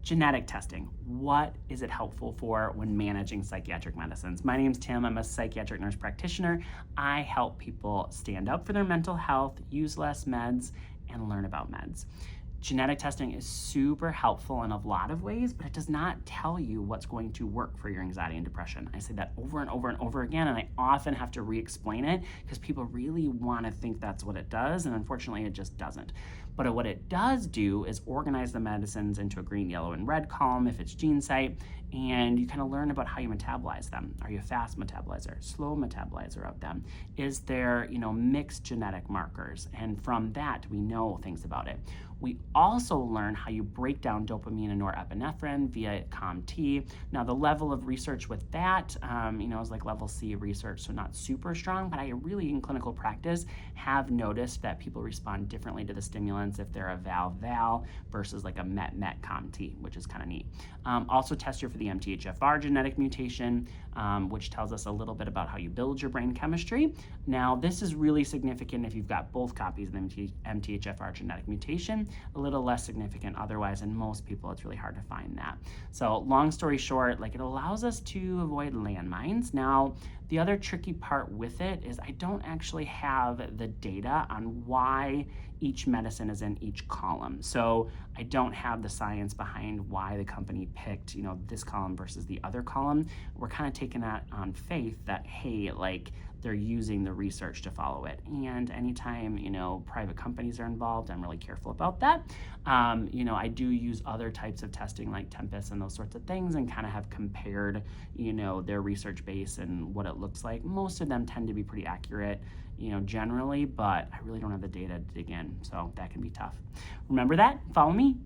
Genetic testing. What is it helpful for when managing psychiatric medicines? My name's Tim. I'm a psychiatric nurse practitioner. I help people stand up for their mental health, use less meds, and learn about meds. Genetic testing is super helpful in a lot of ways, but it does not tell you what's going to work for your anxiety and depression. I say that over and over and over again, and I often have to re-explain it because people really want to think that's what it does, and unfortunately it just doesn't. But what it does do is organize the medicines into a green, yellow, and red column if it's GeneSight, and you kind of learn about how you metabolize them. Are you a fast metabolizer, slow metabolizer of them? Is there, mixed genetic markers? And from that, we know things about it. We also learn how you break down dopamine and norepinephrine via COMT. Now, the level of research with that, is like level C research, so not super strong, but I really, in clinical practice, have noticed that people respond differently to the stimulants if they're a val-val versus like a met-met COMT, which is kind of neat. Also test you for the MTHFR genetic mutation, which tells us a little bit about how you build your brain chemistry. Now, this is really significant if you've got both copies of the MTHFR genetic mutation, a little less significant otherwise, and most people, it's really hard to find that. So long story short, it allows us to avoid landmines. Now, the other tricky part with it is I don't actually have the data on why each medicine is in each column. So I don't have the science behind why the company picked, this column versus the other column. We're kind of taking that on faith that, hey, they're using the research to follow it. And anytime, private companies are involved, I'm really careful about that. I do use other types of testing like Tempus and those sorts of things and kind of have compared, their research base and what it looks like. Most of them tend to be pretty accurate, generally, but I really don't have the data to dig in, so that can be tough. Remember that, follow me,